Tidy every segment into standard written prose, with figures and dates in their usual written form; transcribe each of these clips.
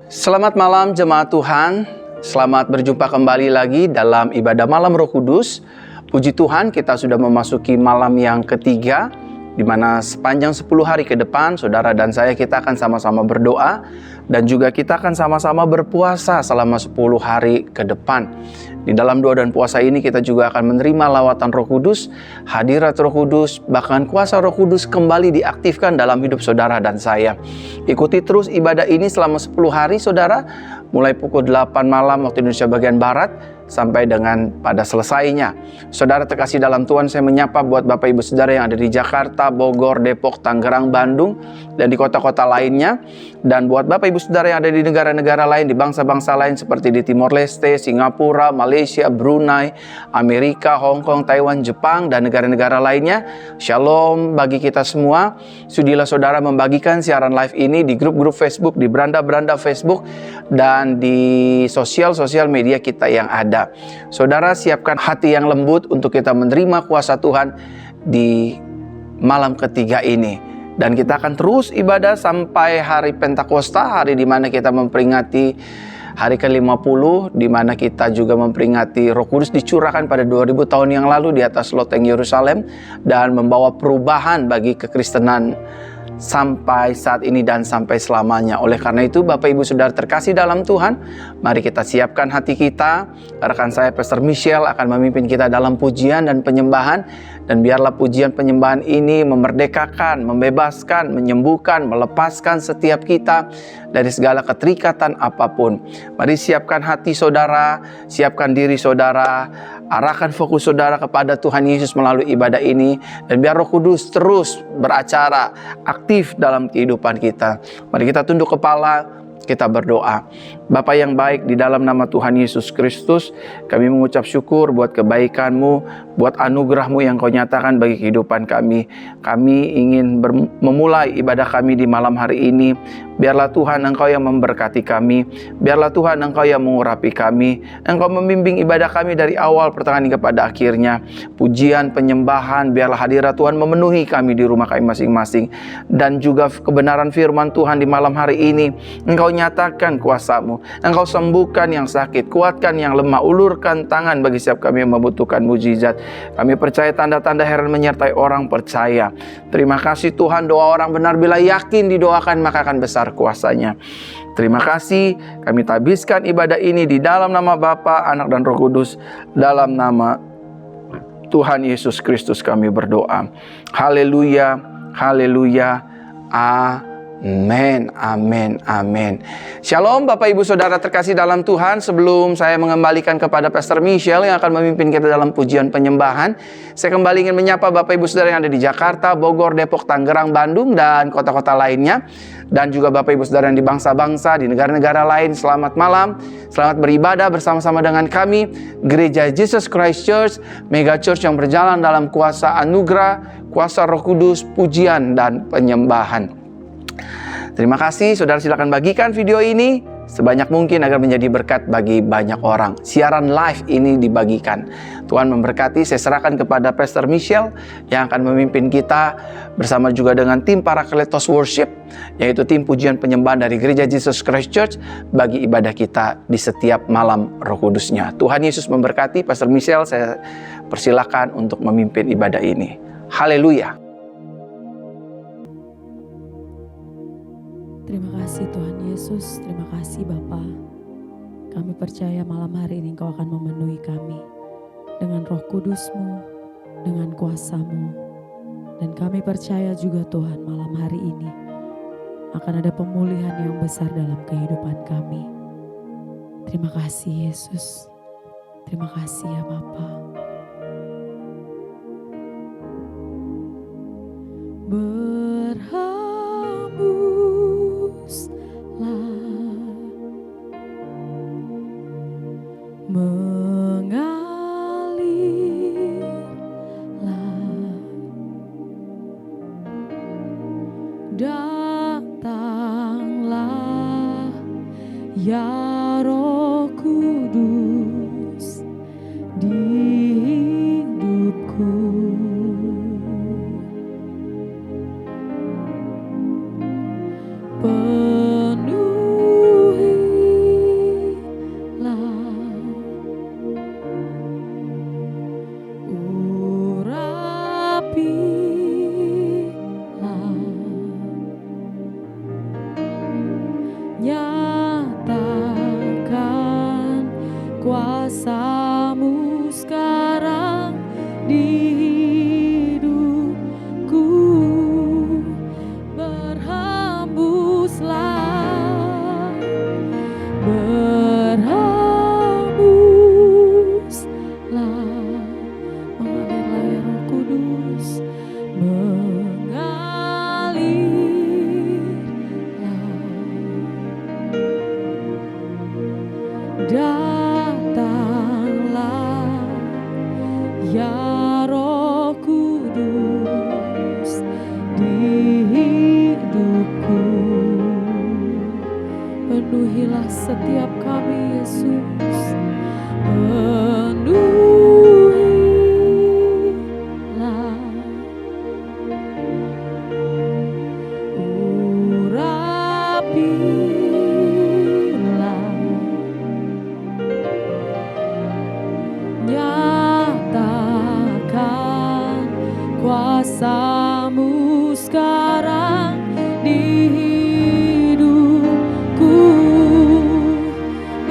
Selamat malam jemaat Tuhan, selamat berjumpa kembali lagi dalam ibadah malam Roh Kudus. Puji Tuhan, kita sudah memasuki malam yang ketiga, di mana sepanjang 10 hari ke depan, saudara dan saya kita akan sama-sama berdoa, dan juga kita akan sama-sama berpuasa selama 10 hari ke depan. Di dalam doa dan puasa ini kita juga akan menerima lawatan Roh Kudus, hadirat Roh Kudus, bahkan kuasa Roh Kudus kembali diaktifkan dalam hidup saudara dan saya. Ikuti terus ibadah ini selama 10 hari saudara, mulai pukul 8 malam waktu Indonesia bagian Barat, sampai dengan pada selesainya. Saudara terkasih dalam Tuhan, saya menyapa buat Bapak Ibu Saudara yang ada di Jakarta, Bogor, Depok, Tangerang, Bandung, dan di kota-kota lainnya. Dan buat Bapak Ibu Saudara yang ada di negara-negara lain, di bangsa-bangsa lain seperti di Timor Leste, Singapura, Malaysia, Brunei, Amerika, Hong Kong, Taiwan, Jepang, dan negara-negara lainnya. Shalom bagi kita semua. Sudilah saudara membagikan siaran live ini di grup-grup Facebook, di beranda-beranda Facebook, dan di sosial media kita yang ada. Saudara, siapkan hati yang lembut untuk kita menerima kuasa Tuhan di malam ketiga ini. Dan kita akan terus ibadah sampai hari Pentakosta, hari di mana kita memperingati hari ke-50, di mana kita juga memperingati Roh Kudus dicurahkan pada 2000 tahun yang lalu di atas loteng Yerusalem, dan membawa perubahan bagi kekristenan sampai saat ini dan sampai selamanya. Oleh karena itu, Bapak Ibu Saudara terkasih dalam Tuhan, mari kita siapkan hati kita. Rekan saya Pastor Michelle akan memimpin kita dalam pujian dan penyembahan, dan biarlah pujian penyembahan ini memerdekakan, membebaskan, menyembuhkan, melepaskan setiap kita dari segala keterikatan apapun. Mari siapkan hati saudara, siapkan diri saudara, arahkan fokus saudara kepada Tuhan Yesus melalui ibadah ini, dan biar Roh Kudus terus beracara aktif dalam kehidupan kita. Mari kita tunduk kepala, kita berdoa. Bapa yang baik, di dalam nama Tuhan Yesus Kristus, kami mengucap syukur buat kebaikan-Mu, buat anugerah-Mu yang Kau nyatakan bagi kehidupan kami. Kami ingin memulai ibadah kami di malam hari ini. Biarlah Tuhan Engkau yang memberkati kami. Biarlah Tuhan Engkau yang mengurapi kami. Engkau membimbing ibadah kami dari awal pertengahan hingga pada akhirnya. Pujian, penyembahan, biarlah hadirat Tuhan memenuhi kami di rumah kami masing-masing. Dan juga kebenaran firman Tuhan di malam hari ini, Engkau nyatakan kuasa-Mu. Engkau sembuhkan yang sakit, kuatkan yang lemah, ulurkan tangan bagi setiap kami yang membutuhkan mujizat. Kami percaya tanda-tanda heran menyertai orang percaya. Terima kasih Tuhan, doa orang benar bila yakin didoakan maka akan besar kuasanya. Terima kasih, kami tabiskan ibadah ini di dalam nama Bapa, Anak dan Roh Kudus, dalam nama Tuhan Yesus Kristus kami berdoa. Haleluya, haleluya, amin, amin, amin. Shalom Bapak Ibu Saudara terkasih dalam Tuhan. Sebelum saya mengembalikan kepada Pastor Michelle yang akan memimpin kita dalam pujian penyembahan, saya kembali ingin menyapa Bapak Ibu Saudara yang ada di Jakarta, Bogor, Depok, Tangerang, Bandung, dan kota-kota lainnya. Dan juga Bapak Ibu Saudara yang di bangsa-bangsa, di negara-negara lain. Selamat malam, selamat beribadah bersama-sama dengan kami, Gereja Jesus Christ Church, Mega Church yang berjalan dalam kuasa anugerah, kuasa Roh Kudus, pujian dan penyembahan. Terima kasih, saudara, silakan bagikan video ini sebanyak mungkin agar menjadi berkat bagi banyak orang. Siaran live ini dibagikan. Tuhan memberkati. Saya serahkan kepada Pastor Michelle yang akan memimpin kita bersama juga dengan tim Parakletos Worship, yaitu tim pujian penyembahan dari Gereja Jesus Christ Church bagi ibadah kita di setiap malam Roh Kudusnya. Tuhan Yesus memberkati. Pastor Michelle, saya persilakan untuk memimpin ibadah ini. Haleluya. Terima kasih Tuhan Yesus, terima kasih Bapa. Kami percaya malam hari ini Engkau akan memenuhi kami dengan Roh Kudus-Mu, dengan kuasa-Mu. Dan kami percaya juga Tuhan malam hari ini akan ada pemulihan yang besar dalam kehidupan kami. Terima kasih Yesus, terima kasih ya Bapa. Datanglah ya Roh Kudus di hidupku. Penuhi penuhilah setiap kami Yesus. Penuhilah, urapilah, nyatakan kuasa-Mu sekarang di hidupku.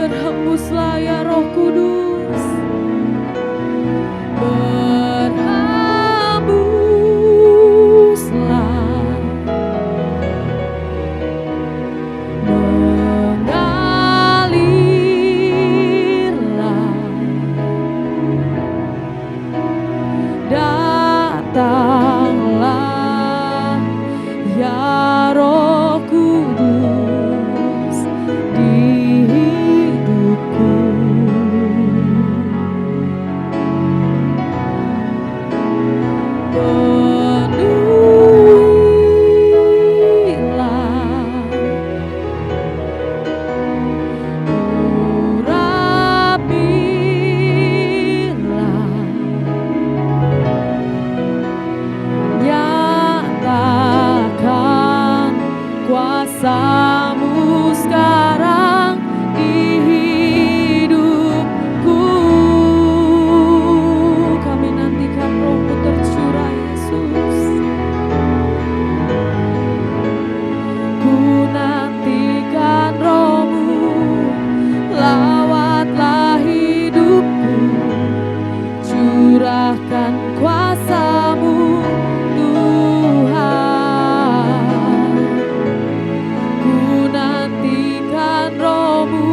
Berhembuslah ya Roh Kudus, berhembuslah, mengalirlah, datanglah ya Roh Kudus di hidupku. Penuhilah, urapilah, nyatakan kuasa-Mu sekarang di hidupku. Kami nantikan Roh-Mu tercurah Yesus. Ku nantikan Roh-Mu, lawatlah hidupku, curahkan kuasa-Mu Tuhan. Ku nantikan Roh-Mu,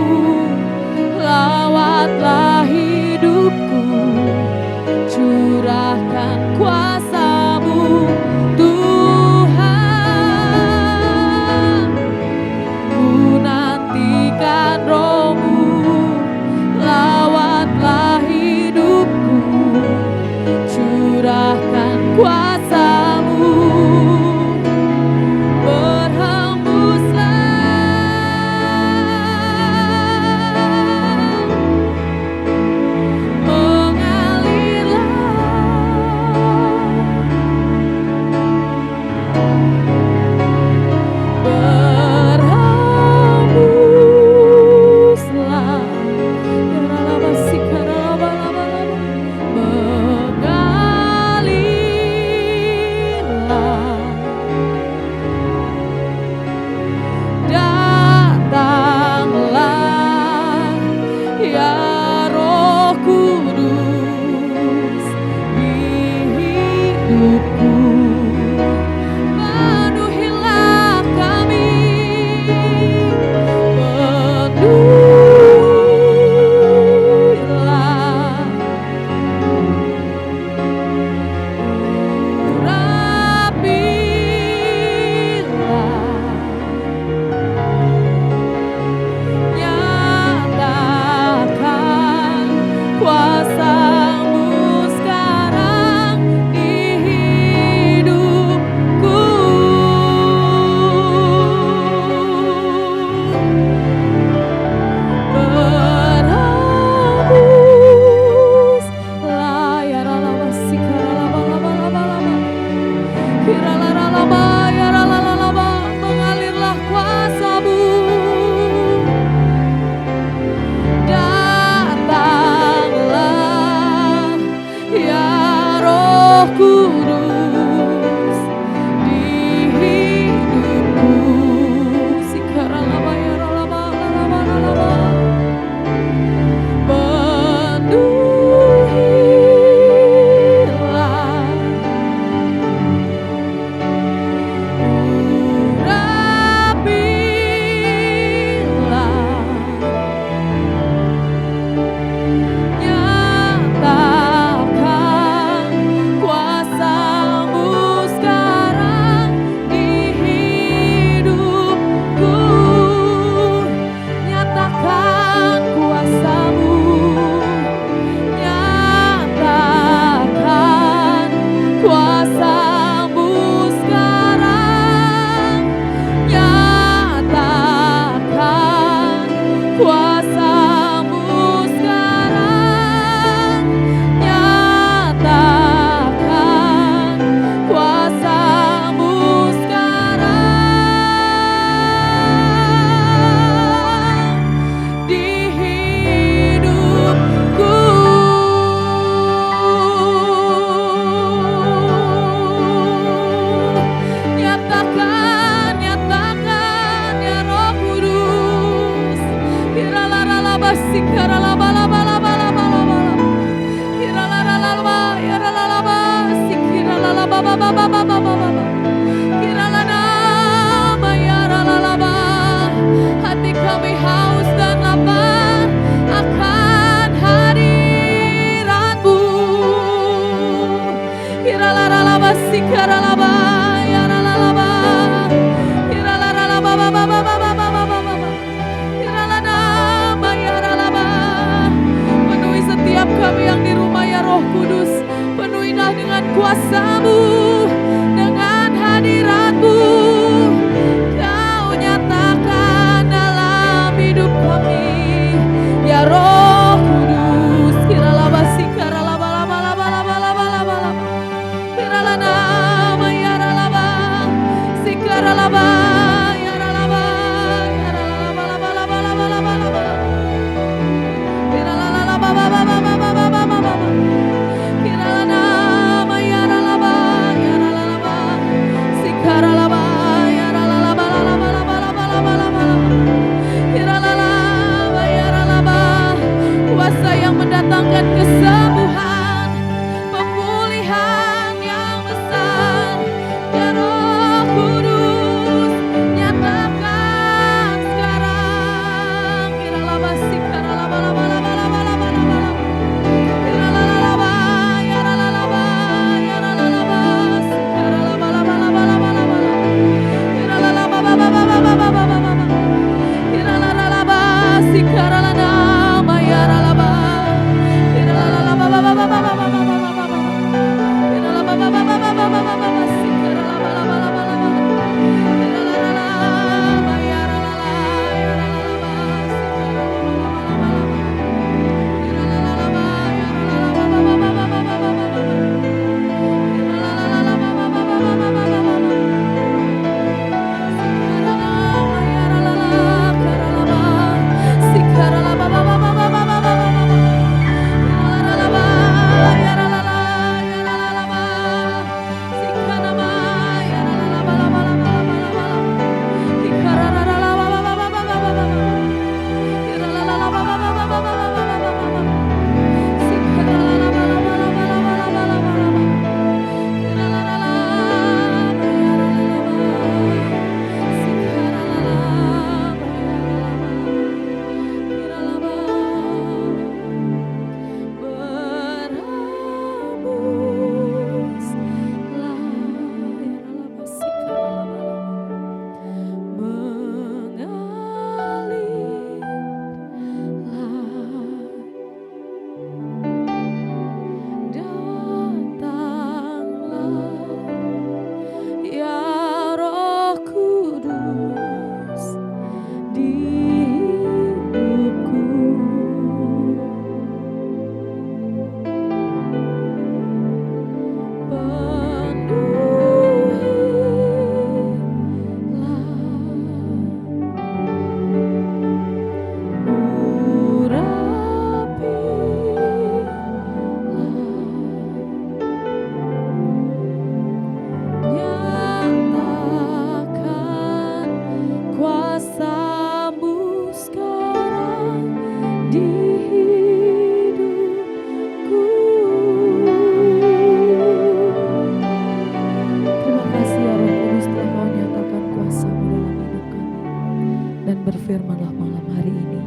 Tuhan berfirman-Lah malam hari ini.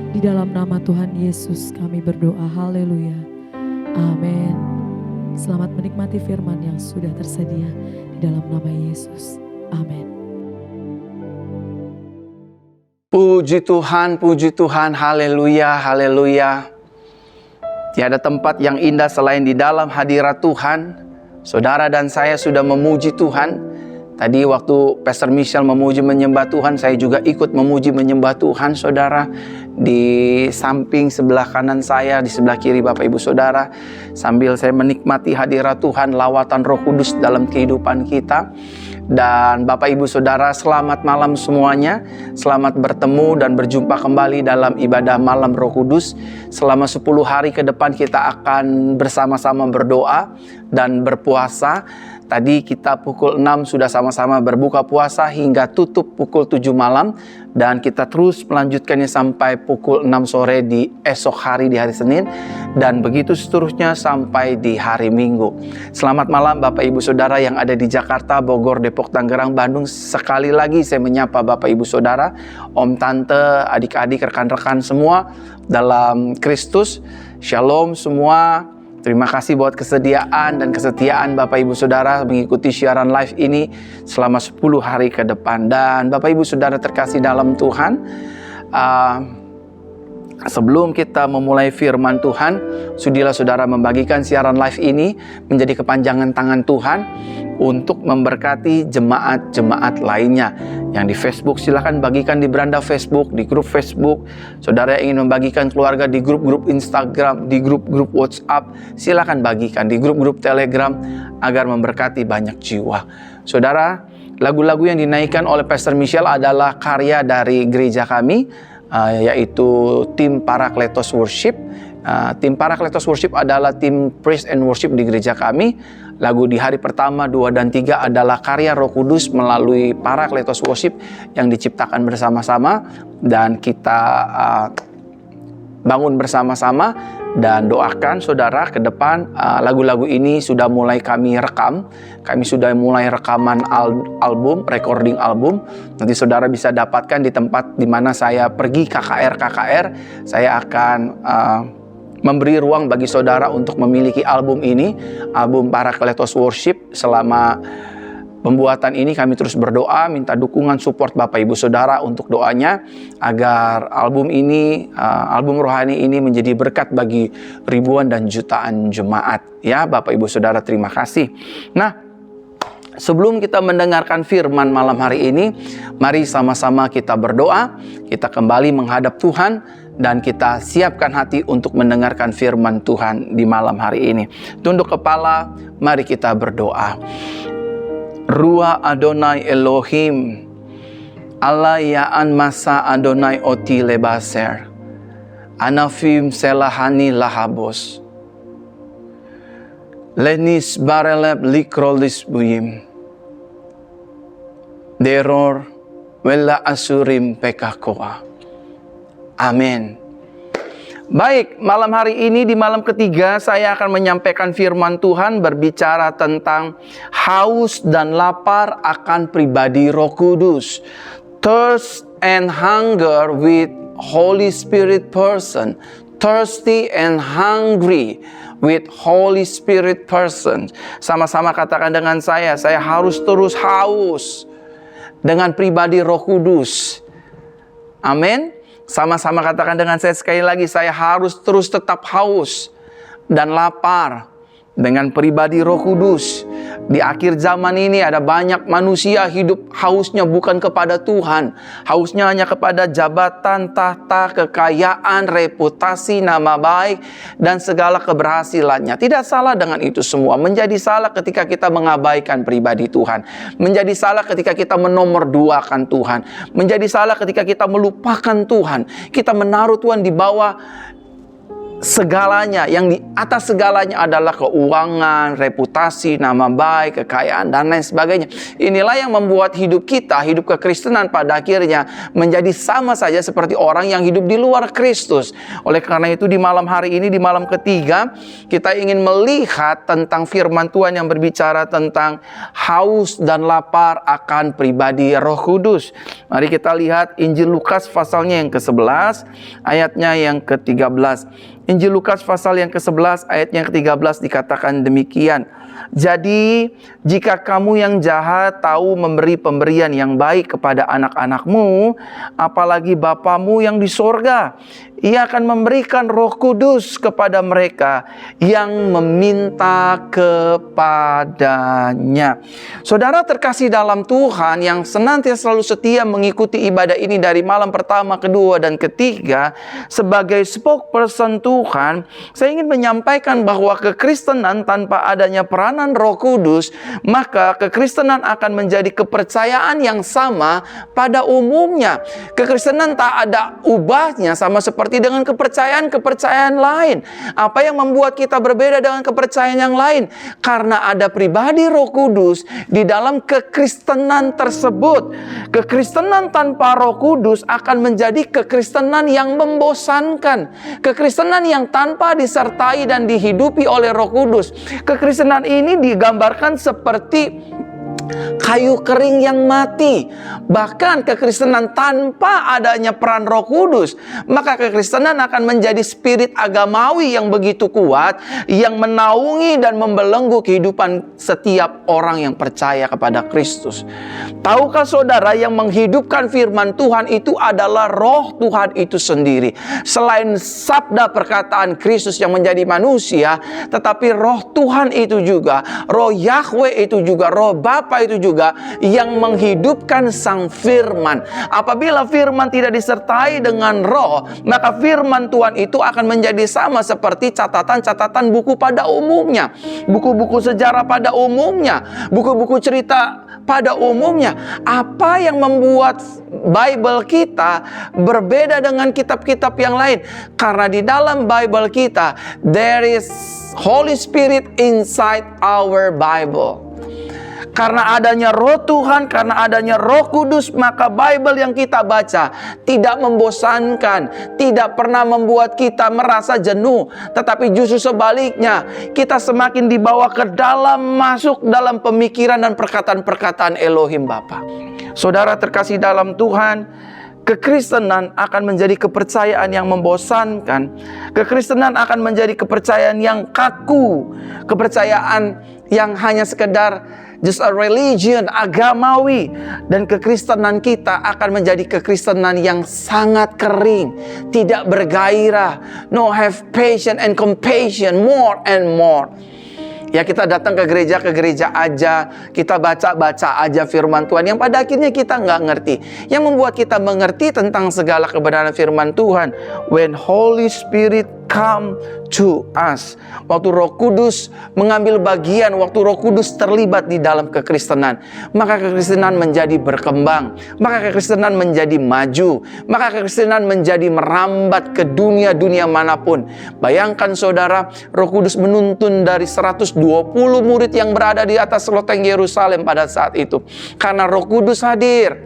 Di dalam nama Tuhan Yesus kami berdoa, haleluya, amin. Selamat menikmati firman yang sudah tersedia di dalam nama Yesus, amin. Puji Tuhan, haleluya, haleluya. Tiada tempat yang indah selain di dalam hadirat Tuhan. Saudara dan saya sudah memuji Tuhan. Tadi waktu Pastor Michelle memuji menyembah Tuhan, saya juga ikut memuji menyembah Tuhan, saudara. Di samping sebelah kanan saya, di sebelah kiri Bapak Ibu Saudara, sambil saya menikmati hadirat Tuhan, lawatan Roh Kudus dalam kehidupan kita. Dan Bapak Ibu Saudara, selamat malam semuanya. Selamat bertemu dan berjumpa kembali dalam ibadah malam Roh Kudus. Selama 10 hari ke depan kita akan bersama-sama berdoa dan berpuasa. Tadi kita pukul 6 sudah sama-sama berbuka puasa hingga tutup pukul 7 malam. Dan kita terus melanjutkannya sampai pukul 6 sore di esok hari, di hari Senin. Dan begitu seterusnya sampai di hari Minggu. Selamat malam Bapak Ibu Saudara yang ada di Jakarta, Bogor, Depok, Tangerang, Bandung. Sekali lagi saya menyapa Bapak Ibu Saudara, Om, Tante, adik-adik, rekan-rekan semua dalam Kristus. Shalom semua. Terima kasih buat kesediaan dan kesetiaan Bapak Ibu Saudara mengikuti siaran live ini selama 10 hari ke depan. Dan Bapak Ibu Saudara terkasih dalam Tuhan, sebelum kita memulai firman Tuhan, sudilah saudara membagikan siaran live ini menjadi kepanjangan tangan Tuhan untuk memberkati jemaat-jemaat lainnya. Yang di Facebook silahkan bagikan di beranda Facebook, di grup Facebook. Saudara yang ingin membagikan keluarga di grup-grup Instagram, di grup-grup WhatsApp, silahkan bagikan di grup-grup Telegram agar memberkati banyak jiwa. Saudara, lagu-lagu yang dinaikkan oleh Pastor Michelle adalah karya dari gereja kami, yaitu tim Parakletos Worship. Tim Parakletos Worship adalah tim praise and worship di gereja kami. Lagu di hari pertama, 2 dan 3 adalah karya Roh Kudus melalui Parakletos Worship yang diciptakan bersama-sama dan kita bangun bersama-sama. Dan doakan saudara ke depan lagu-lagu ini sudah mulai kami rekam. Kami sudah mulai rekaman album, recording album. Nanti saudara bisa dapatkan di tempat di mana saya pergi KKR. Saya akan memberi ruang bagi saudara untuk memiliki album ini, album Parakletos Worship. Selama pembuatan ini kami terus berdoa, minta dukungan support Bapak Ibu Saudara untuk doanya agar album ini, album rohani ini menjadi berkat bagi ribuan dan jutaan jemaat. Ya Bapak Ibu Saudara, terima kasih. Nah, sebelum kita mendengarkan firman malam hari ini, mari sama-sama kita berdoa, kita kembali menghadap Tuhan dan kita siapkan hati untuk mendengarkan firman Tuhan di malam hari ini. Tunduk kepala, mari kita berdoa. Ruah Adonai Elohim, Allah ya'an masa Adonai oti lebaser, anafim selahani lahabos, lenis bareleb likrolis buyim, deror wela asurim pekakoa. Amin. Baik, malam hari ini di malam ketiga saya akan menyampaikan firman Tuhan berbicara tentang haus dan lapar akan pribadi Roh Kudus. Thirst and hunger with Holy Spirit person. Thirsty and hungry with Holy Spirit person. Sama-sama katakan dengan saya harus terus haus dengan pribadi Roh Kudus. Amin. Sama-sama katakan dengan saya sekali lagi, saya harus terus tetap haus dan lapar dengan pribadi Roh Kudus. Di akhir zaman ini ada banyak manusia hidup hausnya bukan kepada Tuhan. Hausnya hanya kepada jabatan, tahta, kekayaan, reputasi, nama baik, dan segala keberhasilannya. Tidak salah dengan itu semua. Menjadi salah ketika kita mengabaikan pribadi Tuhan. Menjadi salah ketika kita menomorduakan Tuhan. Menjadi salah ketika kita melupakan Tuhan. Kita menaruh Tuhan di bawah segalanya, yang di atas segalanya adalah keuangan, reputasi, nama baik, kekayaan, dan lain sebagainya. Inilah yang membuat hidup kita, hidup kekristenan pada akhirnya menjadi sama saja seperti orang yang hidup di luar Kristus. Oleh karena itu di malam hari ini, di malam ketiga, kita ingin melihat tentang firman Tuhan yang berbicara tentang haus dan lapar akan pribadi Roh Kudus. Mari kita lihat Injil Lukas pasalnya yang ke-11, ayatnya yang ke-13. Injil Lukas pasal yang ke-11 ayat yang ke-13 dikatakan demikian. Jadi jika kamu yang jahat tahu memberi pemberian yang baik kepada anak-anakmu, apalagi Bapamu yang di sorga, Ia akan memberikan Roh Kudus kepada mereka yang meminta kepadanya. Saudara terkasih dalam Tuhan yang senantiasa selalu setia mengikuti ibadah ini dari malam pertama, kedua, dan ketiga, sebagai spokesperson Tuhan, saya ingin menyampaikan bahwa kekristenan tanpa adanya peranan Roh Kudus, maka kekristenan akan menjadi kepercayaan yang sama pada umumnya. Kekristenan tak ada ubahnya, sama seperti dengan kepercayaan-kepercayaan lain. Apa yang membuat kita berbeda dengan kepercayaan yang lain? Karena ada pribadi Roh Kudus di dalam kekristenan tersebut. Kekristenan tanpa Roh Kudus akan menjadi kekristenan yang membosankan. Kekristenan yang tanpa disertai dan dihidupi oleh Roh Kudus. Kekristenan ini digambarkan seperti kayu kering yang mati. Bahkan kekristenan tanpa adanya peran Roh Kudus, maka kekristenan akan menjadi spirit agamawi yang begitu kuat, yang menaungi dan membelenggu kehidupan setiap orang yang percaya kepada Kristus. Tahukah saudara, yang menghidupkan firman Tuhan itu adalah Roh Tuhan itu sendiri. Selain sabda perkataan Kristus yang menjadi manusia, tetapi Roh Tuhan itu juga, Roh Yahweh itu juga, Roh Bapa itu juga yang menghidupkan sang firman. Apabila firman tidak disertai dengan roh, maka firman Tuhan itu akan menjadi sama seperti catatan-catatan buku pada umumnya, buku-buku sejarah pada umumnya, buku-buku cerita pada umumnya. Apa yang membuat Bible kita berbeda dengan kitab-kitab yang lain? Karena di dalam Bible kita, there is Holy Spirit inside our Bible. Karena adanya Roh Tuhan, karena adanya Roh Kudus, maka Bible yang kita baca tidak membosankan, tidak pernah membuat kita merasa jenuh, tetapi justru sebaliknya, kita semakin dibawa ke dalam, masuk dalam pemikiran dan perkataan-perkataan Elohim Bapa. Saudara terkasih dalam Tuhan, kekristenan akan menjadi kepercayaan yang membosankan. Kekristenan akan menjadi kepercayaan yang kaku, kepercayaan yang hanya sekedar just a religion, agamawi. Dan kekristenan kita akan menjadi kekristenan yang sangat kering, tidak bergairah, no have patience and compassion, more and more. Ya, kita datang ke gereja aja, kita baca-baca aja firman Tuhan yang pada akhirnya kita nggak ngerti. Yang membuat kita mengerti tentang segala kebenaran firman Tuhan, when Holy Spirit come to us. Waktu Roh Kudus mengambil bagian, waktu Roh Kudus terlibat di dalam kekristenan, maka kekristenan menjadi berkembang, maka kekristenan menjadi maju, maka kekristenan menjadi merambat ke dunia-dunia manapun. Bayangkan saudara, Roh Kudus menuntun dari 120 murid yang berada di atas loteng Yerusalem pada saat itu. Karena Roh Kudus hadir.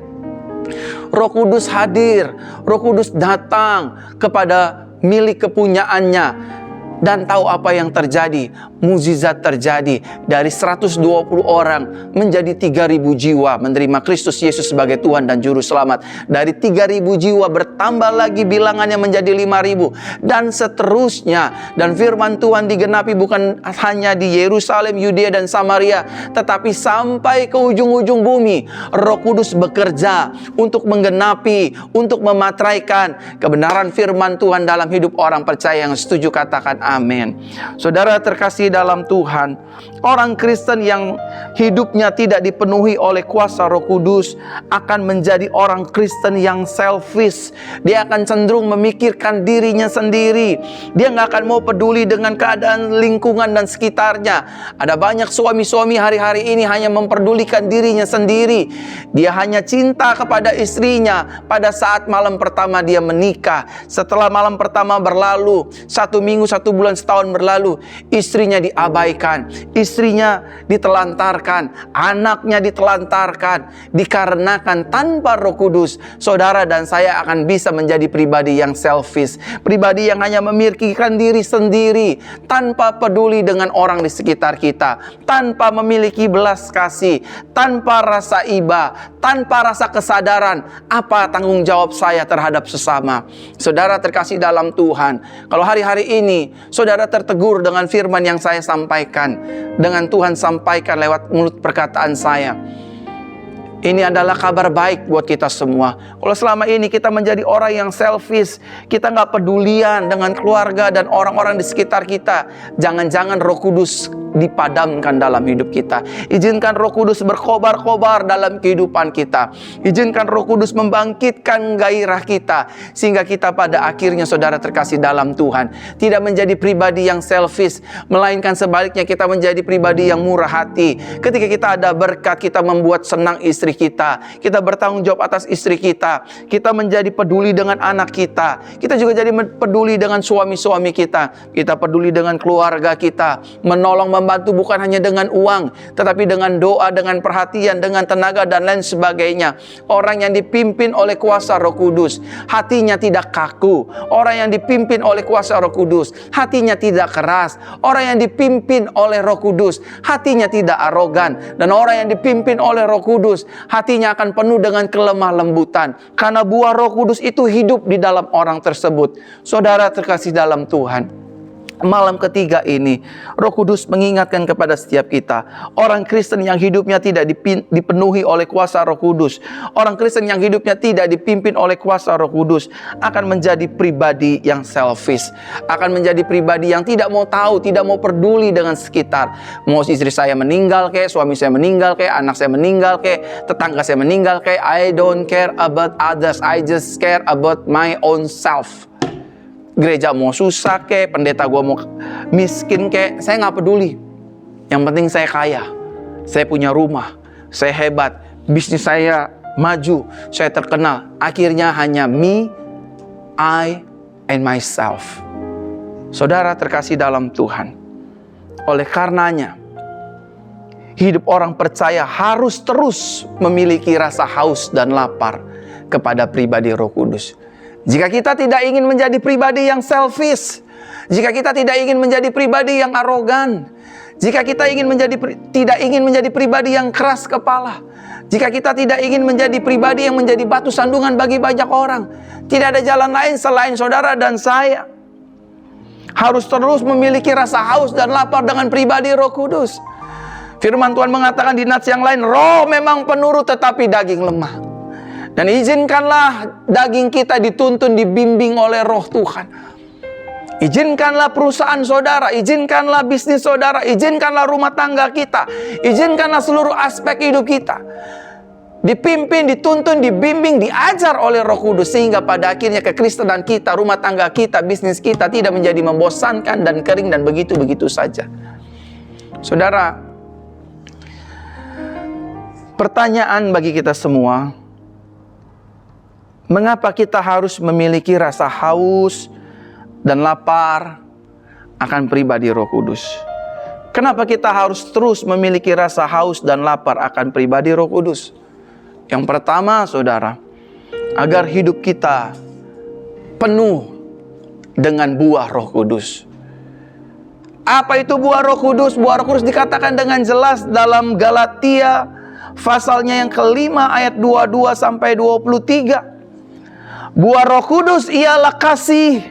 Roh Kudus hadir. Roh Kudus datang kepada milik kepunyaannya. Dan tahu apa yang terjadi? Mukjizat terjadi. Dari 120 orang menjadi 3.000 jiwa menerima Kristus Yesus sebagai Tuhan dan Juru Selamat. Dari 3.000 jiwa bertambah lagi bilangannya menjadi 5.000. Dan seterusnya. Dan firman Tuhan digenapi bukan hanya di Yerusalem, Yudea dan Samaria, tetapi sampai ke ujung-ujung bumi. Roh Kudus bekerja untuk menggenapi, untuk mematraikan kebenaran firman Tuhan dalam hidup orang percaya yang setuju. Katakan amin. Saudara terkasih dalam Tuhan, orang Kristen yang hidupnya tidak dipenuhi oleh kuasa Roh Kudus akan menjadi orang Kristen yang selfish. Dia akan cenderung memikirkan dirinya sendiri. Dia nggak akan mau peduli dengan keadaan lingkungan dan sekitarnya. Ada banyak suami-suami hari-hari ini hanya memperdulikan dirinya sendiri. Dia hanya cinta kepada istrinya pada saat malam pertama dia menikah. Setelah malam pertama berlalu, 1 minggu, 1 bulan, setahun berlalu, istrinya diabaikan, istrinya ditelantarkan, anaknya ditelantarkan, dikarenakan tanpa Roh Kudus, saudara dan saya akan bisa menjadi pribadi yang selfish, pribadi yang hanya memikirkan diri sendiri, tanpa peduli dengan orang di sekitar kita, tanpa memiliki belas kasih, tanpa rasa iba, tanpa rasa kesadaran apa tanggung jawab saya terhadap sesama. Saudara terkasih dalam Tuhan, kalau hari-hari ini saudara tertegur dengan firman yang saya sampaikan, dengan Tuhan sampaikan lewat mulut perkataan saya, ini adalah kabar baik buat kita semua. Kalau selama ini kita menjadi orang yang selfish, kita nggak pedulian dengan keluarga dan orang-orang di sekitar kita, jangan-jangan Roh Kudus dipadamkan dalam hidup kita. Izinkan Roh Kudus berkobar-kobar dalam kehidupan kita. Izinkan Roh Kudus membangkitkan gairah kita, sehingga kita pada akhirnya, saudara terkasih dalam Tuhan, tidak menjadi pribadi yang selfish, melainkan sebaliknya kita menjadi pribadi yang murah hati. Ketika kita ada berkat, kita membuat senang istri kita, kita bertanggung jawab atas istri kita, kita menjadi peduli dengan anak kita, kita juga jadi peduli dengan suami-suami kita, kita peduli dengan keluarga kita, menolong, membantu bukan hanya dengan uang, tetapi dengan doa, dengan perhatian, dengan tenaga dan lain sebagainya. Orang yang dipimpin oleh kuasa Roh Kudus, hatinya tidak kaku. Orang yang dipimpin oleh kuasa Roh Kudus, hatinya tidak keras. Orang yang dipimpin oleh Roh Kudus, hatinya tidak arogan. Dan orang yang dipimpin oleh Roh Kudus, hatinya akan penuh dengan kelemah lembutan. Karena buah Roh Kudus itu hidup di dalam orang tersebut. Saudara terkasih dalam Tuhan, malam ketiga ini Roh Kudus mengingatkan kepada setiap kita, orang Kristen yang hidupnya tidak dipenuhi oleh kuasa Roh Kudus, orang Kristen yang hidupnya tidak dipimpin oleh kuasa Roh Kudus, akan menjadi pribadi yang selfish, akan menjadi pribadi yang tidak mau tahu, tidak mau peduli dengan sekitar. Mau istri saya meninggal kek, suami saya meninggal kek, anak saya meninggal kek, tetangga saya meninggal kek, I don't care about others, I just care about my own self. Gereja mau susah kek, pendeta gue mau miskin kek, saya nggak peduli. Yang penting saya kaya, saya punya rumah, saya hebat, bisnis saya maju, saya terkenal. Akhirnya hanya me, I, and myself. Saudara terkasih dalam Tuhan, oleh karenanya hidup orang percaya harus terus memiliki rasa haus dan lapar kepada pribadi Roh Kudus. Jika kita tidak ingin menjadi pribadi yang selfish, jika kita tidak ingin menjadi pribadi yang arogan, jika kita tidak ingin menjadi pribadi yang keras kepala, jika kita tidak ingin menjadi pribadi yang menjadi batu sandungan bagi banyak orang, tidak ada jalan lain selain saudara dan saya harus terus memiliki rasa haus dan lapar dengan pribadi Roh Kudus. Firman Tuhan mengatakan di nats yang lain, roh memang penurut tetapi daging lemah. Dan izinkanlah daging kita dituntun, dibimbing oleh Roh Tuhan. Izinkanlah perusahaan saudara, izinkanlah bisnis saudara, izinkanlah rumah tangga kita, izinkanlah seluruh aspek hidup kita dipimpin, dituntun, dibimbing, diajar oleh Roh Kudus, sehingga pada akhirnya kekristenan kita, rumah tangga kita, bisnis kita tidak menjadi membosankan dan kering dan begitu-begitu saja. Saudara, pertanyaan bagi kita semua, mengapa kita harus memiliki rasa haus dan lapar akan pribadi Roh Kudus? Kenapa kita harus terus memiliki rasa haus dan lapar akan pribadi Roh Kudus? Yang pertama, saudara, agar hidup kita penuh dengan buah Roh Kudus. Apa itu buah Roh Kudus? Buah Roh Kudus dikatakan dengan jelas dalam Galatia pasalnya yang kelima ayat 22 sampai 23. Buah Roh Kudus ialah kasih,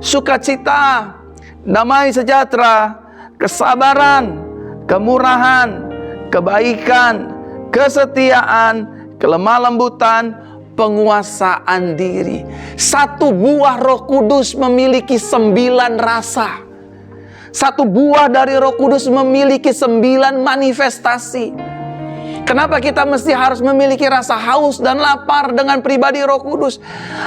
sukacita, damai sejahtera, kesabaran, kemurahan, kebaikan, kesetiaan, kelemah lembutan, penguasaan diri. Satu buah Roh Kudus memiliki 9 rasa. Satu buah dari Roh Kudus memiliki 9 manifestasi. Kenapa kita mesti harus memiliki rasa haus dan lapar dengan pribadi Roh Kudus?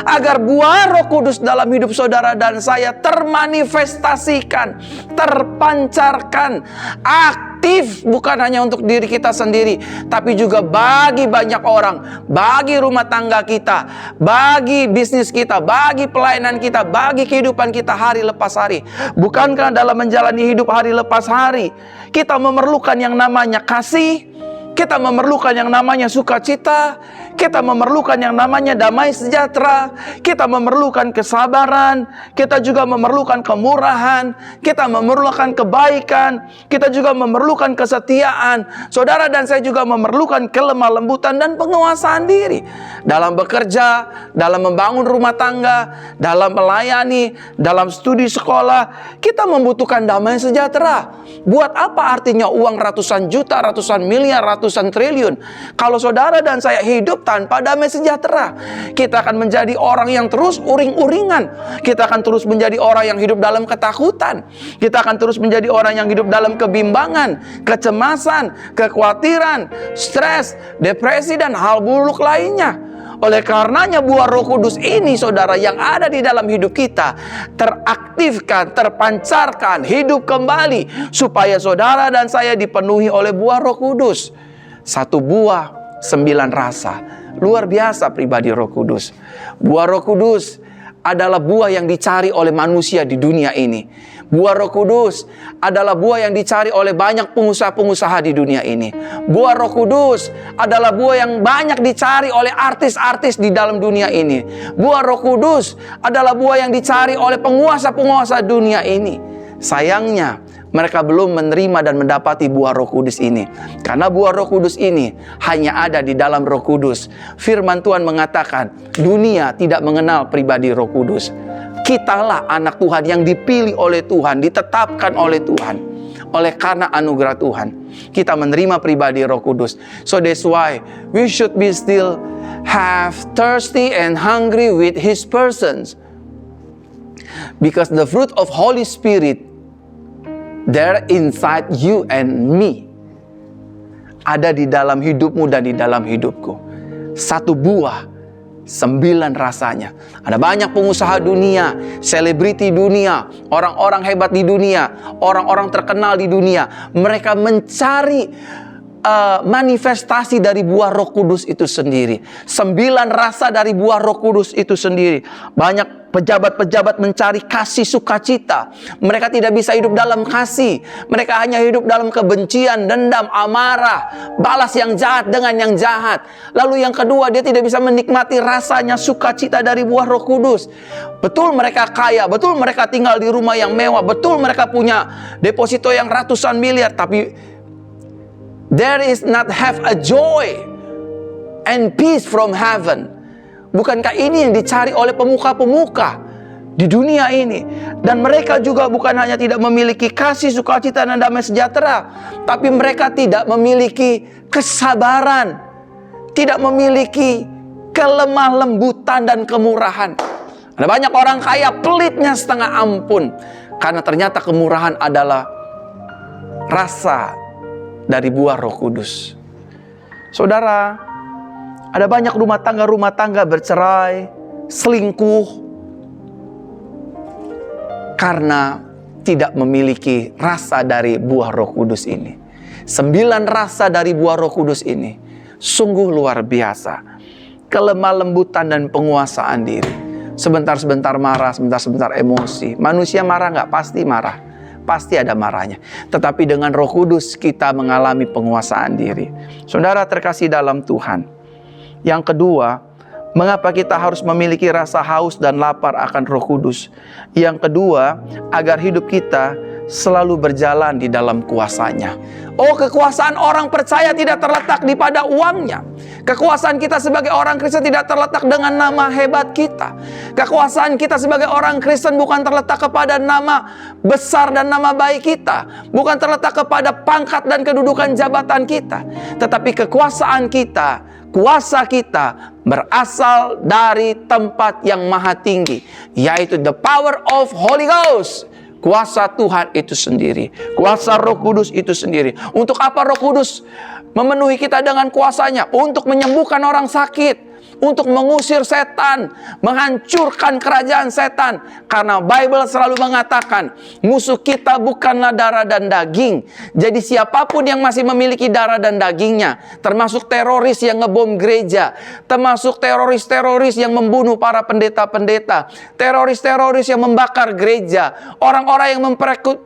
Agar buah Roh Kudus dalam hidup saudara dan saya termanifestasikan, terpancarkan, aktif, bukan hanya untuk diri kita sendiri, tapi juga bagi banyak orang, bagi rumah tangga kita, bagi bisnis kita, bagi pelayanan kita, bagi kehidupan kita hari lepas hari. Bukankah dalam menjalani hidup hari lepas hari, kita memerlukan yang namanya kasih, kita memerlukan yang namanya sukacita, kita memerlukan yang namanya damai sejahtera, kita memerlukan kesabaran, kita juga memerlukan kemurahan, kita memerlukan kebaikan, kita juga memerlukan kesetiaan. Saudara dan saya juga memerlukan kelemah lembutan dan penguasaan diri. Dalam bekerja, dalam membangun rumah tangga, dalam melayani, dalam studi sekolah, kita membutuhkan damai sejahtera. Buat apa artinya uang ratusan juta, ratusan miliar, ratusan triliun kalau saudara dan saya hidup tanpa damai sejahtera? Kita akan menjadi orang yang terus uring-uringan. Kita akan terus menjadi orang yang hidup dalam ketakutan. Kita akan terus menjadi orang yang hidup dalam kebimbangan, kecemasan, kekhawatiran, stres, depresi, dan hal buruk lainnya. Oleh karenanya buah Roh Kudus ini, saudara, yang ada di dalam hidup kita teraktifkan, terpancarkan, hidup kembali, supaya saudara dan saya dipenuhi oleh buah Roh Kudus. Satu buah, 9 rasa. Luar biasa pribadi Roh Kudus. Buah Roh Kudus adalah buah yang dicari oleh manusia di dunia ini. Buah Roh Kudus adalah buah yang dicari oleh banyak pengusaha-pengusaha di dunia ini. Buah Roh Kudus adalah buah yang banyak dicari oleh artis-artis di dalam dunia ini. Buah Roh Kudus adalah buah yang dicari oleh penguasa-penguasa dunia ini. Sayangnya, mereka belum menerima dan mendapati buah Roh Kudus ini. Karena buah Roh Kudus ini hanya ada di dalam Roh Kudus. Firman Tuhan mengatakan, dunia tidak mengenal pribadi Roh Kudus. Kitalah anak Tuhan yang dipilih oleh Tuhan, ditetapkan oleh Tuhan. Oleh karena anugerah Tuhan, kita menerima pribadi Roh Kudus. So that's why we should be still have thirsty and hungry with His persons. Because the fruit of Holy Spirit there inside you and me, ada di dalam hidupmu dan di dalam hidupku. Satu buah, 9 rasanya. Ada banyak pengusaha dunia, selebriti dunia, orang-orang hebat di dunia, orang-orang terkenal di dunia. Mereka mencari manifestasi dari buah Roh Kudus itu sendiri. 9 rasa dari buah Roh Kudus itu sendiri. Banyak pejabat-pejabat mencari kasih sukacita. Mereka tidak bisa hidup dalam kasih. Mereka hanya hidup dalam kebencian, dendam, amarah, balas yang jahat dengan yang jahat. Lalu yang kedua, dia tidak bisa menikmati rasanya sukacita dari buah Roh Kudus. Betul mereka kaya, betul mereka tinggal di rumah yang mewah, betul mereka punya deposito yang ratusan miliar, tapi there is not have a joy and peace from heaven. Bukankah ini yang dicari oleh pemuka-pemuka di dunia ini? Dan mereka juga bukan hanya tidak memiliki kasih, sukacita, dan damai sejahtera, tapi mereka tidak memiliki kesabaran, tidak memiliki kelemah lembutan dan kemurahan. Ada banyak orang kaya pelitnya setengah ampun, karena ternyata kemurahan adalah rasa dari buah Roh Kudus. Saudara, ada banyak rumah tangga bercerai, selingkuh, karena tidak memiliki rasa dari buah Roh Kudus ini. 9 rasa dari buah Roh Kudus ini sungguh luar biasa. Kelemah lembutan dan penguasaan diri. Sebentar-sebentar marah, sebentar-sebentar emosi. Manusia marah nggak? Pasti marah. Pasti ada marahnya. Tetapi dengan Roh Kudus kita mengalami penguasaan diri. Saudara terkasih dalam Tuhan. Yang kedua, mengapa kita harus memiliki rasa haus dan lapar akan Roh Kudus? Yang kedua, agar hidup kita selalu berjalan di dalam kuasanya. Oh, kekuasaan orang percaya tidak terletak di pada uangnya. Kekuasaan kita sebagai orang Kristen tidak terletak dengan nama hebat kita. Kekuasaan kita sebagai orang Kristen bukan terletak kepada nama besar dan nama baik kita. Bukan terletak kepada pangkat dan kedudukan jabatan kita. Tetapi kekuasaan kita, kuasa kita berasal dari tempat yang maha tinggi, yaitu the power of Holy Ghost. Kuasa Tuhan itu sendiri. Kuasa Roh Kudus itu sendiri. Untuk apa Roh Kudus memenuhi kita dengan kuasanya? Untuk menyembuhkan orang sakit. Untuk mengusir setan, menghancurkan kerajaan setan. Karena Bible selalu mengatakan, musuh kita bukanlah darah dan daging. Jadi siapapun yang masih memiliki darah dan dagingnya, termasuk teroris yang ngebom gereja, termasuk teroris-teroris yang membunuh para pendeta-pendeta, teroris-teroris yang membakar gereja, orang-orang yang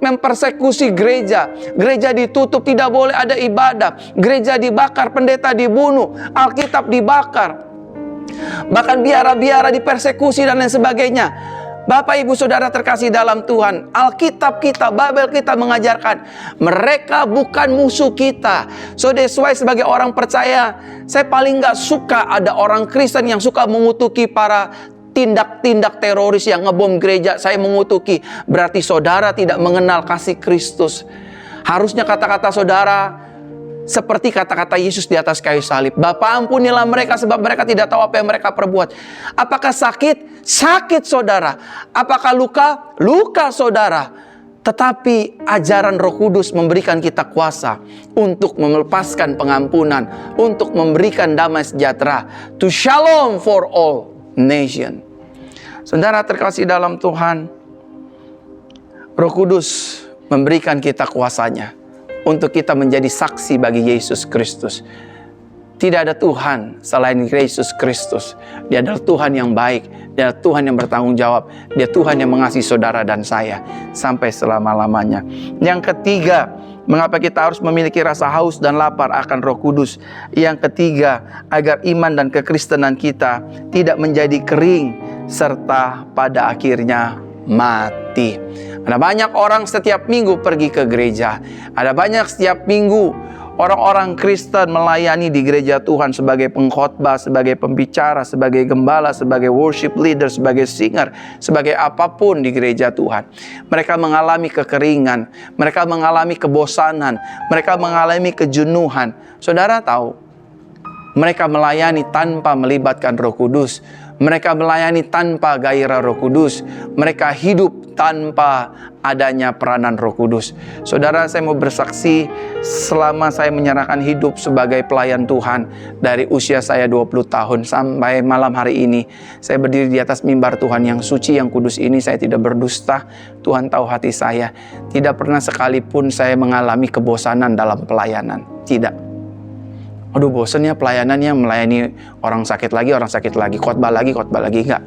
mempersekusi gereja, gereja ditutup, tidak boleh ada ibadah, gereja dibakar, pendeta dibunuh, Alkitab dibakar, bahkan biara-biara dipersekusi dan lain sebagainya. Bapak ibu saudara terkasih dalam Tuhan, Alkitab kita, Bible kita mengajarkan mereka bukan musuh kita. So that's why sebagai orang percaya, saya paling gak suka ada orang Kristen yang suka mengutuki para tindak-tindak teroris yang ngebom gereja. Saya mengutuki, berarti saudara tidak mengenal kasih Kristus. Harusnya kata-kata saudara seperti kata-kata Yesus di atas kayu salib. Bapa, ampunilah mereka sebab mereka tidak tahu apa yang mereka perbuat. Apakah sakit? Sakit saudara. Apakah luka? Luka saudara. Tetapi ajaran Roh Kudus memberikan kita kuasa untuk melepaskan pengampunan, untuk memberikan damai sejahtera. To shalom for all nation. Saudara terkasih dalam Tuhan, Roh Kudus memberikan kita kuasanya untuk kita menjadi saksi bagi Yesus Kristus. Tidak ada Tuhan selain Yesus Kristus. Dia adalah Tuhan yang baik. Dia adalah Tuhan yang bertanggung jawab. Dia Tuhan yang mengasihi saudara dan saya sampai selama-lamanya. Yang ketiga, mengapa kita harus memiliki rasa haus dan lapar akan Roh Kudus? Yang ketiga, agar iman dan kekristenan kita tidak menjadi kering serta pada akhirnya mati. Ada banyak orang setiap minggu pergi ke gereja. Ada banyak setiap minggu orang-orang Kristen melayani di gereja Tuhan sebagai pengkhotbah, sebagai pembicara, sebagai gembala, sebagai worship leader, sebagai singer, sebagai apapun di gereja Tuhan. Mereka mengalami kekeringan, mereka mengalami kebosanan, mereka mengalami kejenuhan. Saudara tahu, mereka melayani tanpa melibatkan Roh Kudus. Mereka melayani tanpa gairah Roh Kudus. Mereka hidup tanpa adanya peranan Roh Kudus. Saudara, saya mau bersaksi selama saya menyerahkan hidup sebagai pelayan Tuhan dari usia saya 20 tahun sampai malam hari ini. Saya berdiri di atas mimbar Tuhan yang suci, yang kudus ini. Saya tidak berdusta. Tuhan tahu hati saya. Tidak pernah sekalipun saya mengalami kebosanan dalam pelayanan. Tidak. Aduh, bosannya pelayanannya melayani orang sakit lagi, khotbah lagi, enggak.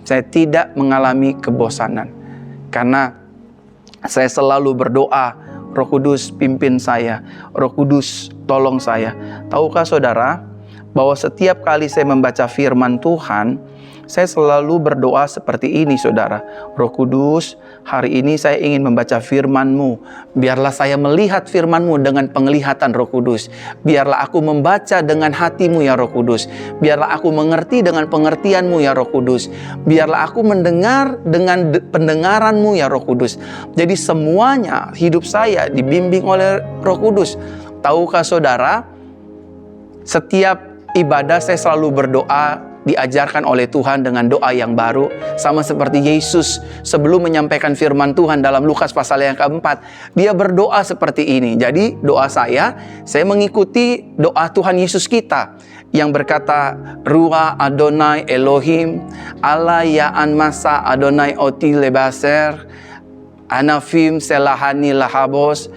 Saya tidak mengalami kebosanan. Karena saya selalu berdoa, Roh Kudus pimpin saya, Roh Kudus tolong saya. Tahukah saudara, bahwa setiap kali saya membaca firman Tuhan, saya selalu berdoa seperti ini saudara. Roh Kudus, hari ini saya ingin membaca firman-Mu. Biarlah saya melihat firman-Mu dengan penglihatan Roh Kudus. Biarlah aku membaca dengan hati-Mu ya Roh Kudus. Biarlah aku mengerti dengan pengertian-Mu ya Roh Kudus. Biarlah aku mendengar dengan pendengaran-Mu ya Roh Kudus. Jadi semuanya hidup saya dibimbing oleh Roh Kudus. Tahukah saudara, setiap ibadah saya selalu berdoa, diajarkan oleh Tuhan dengan doa yang baru. Sama seperti Yesus sebelum menyampaikan firman Tuhan dalam Lukas pasal yang keempat, dia berdoa seperti ini. Jadi doa saya mengikuti doa Tuhan Yesus kita yang berkata, Ruah Adonai Elohim Allah Ya'an Masa Adonai Oti Lebaser Anafim Selahani Lahabos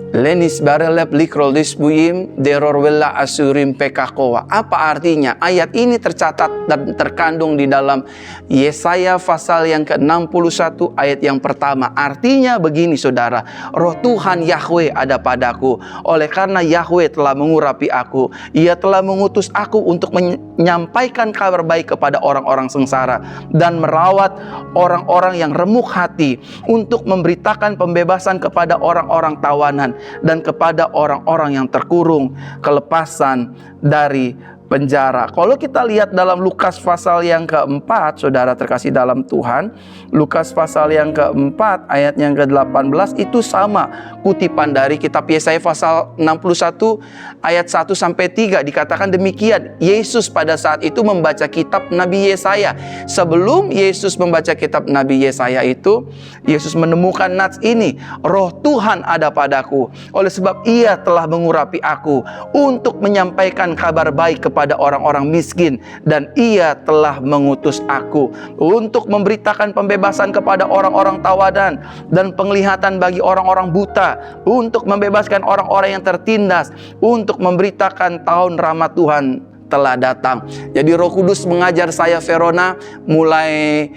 Lenis barelep likrol disbuyim derorwella asurim pekakowa. Apa artinya? Ayat ini tercatat dan terkandung di dalam Yesaya pasal yang ke-61 ayat yang pertama. Artinya begini saudara, Roh Tuhan Yahweh ada padaku. Oleh karena Yahweh telah mengurapi aku, Ia telah mengutus aku untuk menyampaikan kabar baik kepada orang-orang sengsara dan merawat orang-orang yang remuk hati, untuk memberitakan pembebasan kepada orang-orang tawanan dan kepada orang-orang yang terkurung kelepasan dari penjara. Kalau kita lihat dalam Lukas pasal yang keempat, saudara terkasih dalam Tuhan, Lukas pasal yang keempat ayat yang ke-18 itu sama kutipan dari kitab Yesaya pasal 61 ayat 1 sampai 3, dikatakan demikian. Yesus pada saat itu membaca kitab Nabi Yesaya. Sebelum Yesus membaca kitab Nabi Yesaya itu, Yesus menemukan nats ini, Roh Tuhan ada padaku, oleh sebab Ia telah mengurapi aku untuk menyampaikan kabar baik kepada orang-orang miskin, dan Ia telah mengutus aku untuk memberitakan pembebasan kepada orang-orang tawanan dan penglihatan bagi orang-orang buta, untuk membebaskan orang-orang yang tertindas, untuk memberitakan tahun rahmat Tuhan telah datang. Jadi Roh Kudus mengajar saya, Verona, mulai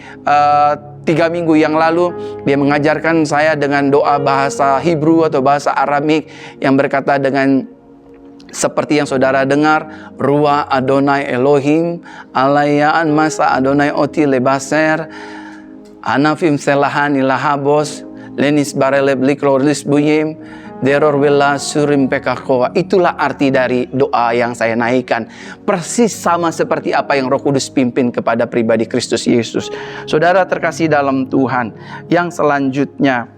3 minggu yang lalu. Dia mengajarkan saya dengan doa bahasa Hebrew atau bahasa Aramik yang berkata dengan seperti yang saudara dengar, Ruah Adonai Elohim, Alayaan Masa Adonai Oti Lebaser, Anafim Selahan Ilahabos, Lenis Bareleb Likloris Buyim, Deror Willa Surim Pekakoa. Itulah arti dari doa yang saya naikkan. Persis sama seperti apa yang Roh Kudus pimpin kepada pribadi Kristus Yesus. Saudara terkasih dalam Tuhan, yang selanjutnya,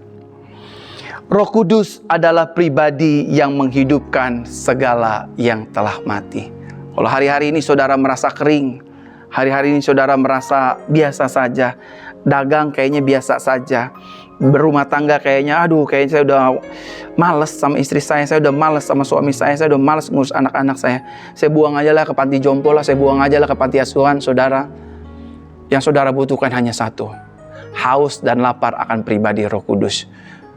Roh Kudus adalah pribadi yang menghidupkan segala yang telah mati. Kalau hari-hari ini saudara merasa kering, hari-hari ini saudara merasa biasa saja, dagang kayaknya biasa saja, berumah tangga kayaknya, kayaknya saya udah males sama istri saya udah males sama suami saya udah males ngurus anak-anak saya buang aja lah ke panti jompo lah, saya buang aja lah ke panti asuhan. Saudara, yang saudara butuhkan hanya satu, haus dan lapar akan pribadi Roh Kudus.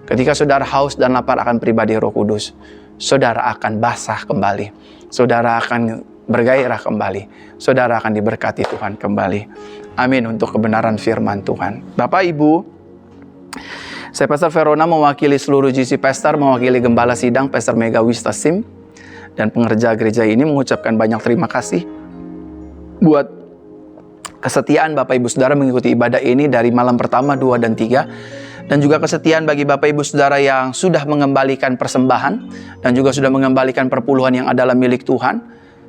Ketika saudara haus dan lapar akan pribadi Roh Kudus, saudara akan basah kembali, saudara akan bergairah kembali, saudara akan diberkati Tuhan kembali. Amin untuk kebenaran firman Tuhan. Bapak Ibu, saya Pastor Verona mewakili seluruh GC Pastor, mewakili Gembala Sidang Pastor Mega Wistasim dan pengerja gereja ini mengucapkan banyak terima kasih buat kesetiaan Bapak Ibu Saudara mengikuti ibadah ini dari malam pertama, 2 dan 3. Dan juga kesetiaan bagi Bapak Ibu Saudara yang sudah mengembalikan persembahan dan juga sudah mengembalikan perpuluhan yang adalah milik Tuhan.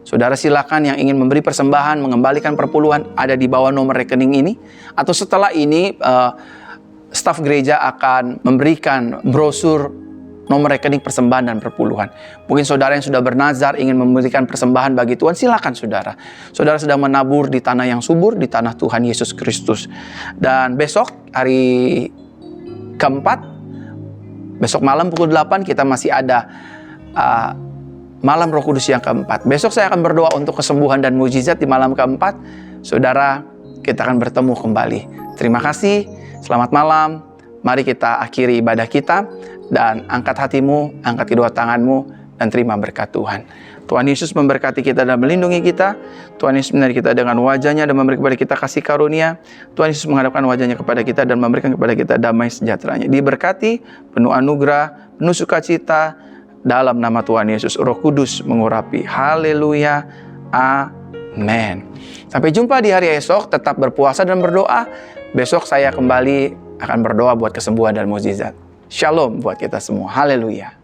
Saudara silakan yang ingin memberi persembahan, mengembalikan perpuluhan, ada di bawah nomor rekening ini. Atau setelah ini staf gereja akan memberikan brosur nomor rekening persembahan dan perpuluhan. Mungkin saudara yang sudah bernazar ingin memberikan persembahan bagi Tuhan, silakan saudara. Saudara sedang menabur di tanah yang subur, di tanah Tuhan Yesus Kristus. Dan besok hari keempat, besok malam pukul 8 kita masih ada malam Roh Kudus yang keempat. Besok saya akan berdoa untuk kesembuhan dan mukjizat di malam keempat. Saudara, kita akan bertemu kembali. Terima kasih, selamat malam. Mari kita akhiri ibadah kita dan angkat hatimu, angkat kedua tanganmu dan terima berkat Tuhan. Tuhan Yesus memberkati kita dan melindungi kita. Tuhan Yesus menyertai kita dengan wajahnya dan memberi kepada kita kasih karunia. Tuhan Yesus menghadapkan wajahnya kepada kita dan memberikan kepada kita damai sejahteranya. Diberkati, penuh anugerah, penuh sukacita, dalam nama Tuhan Yesus. Roh Kudus mengurapi. Haleluya. Amin. Sampai jumpa di hari esok. Tetap berpuasa dan berdoa. Besok saya kembali akan berdoa buat kesembuhan dan mukjizat. Shalom buat kita semua. Haleluya.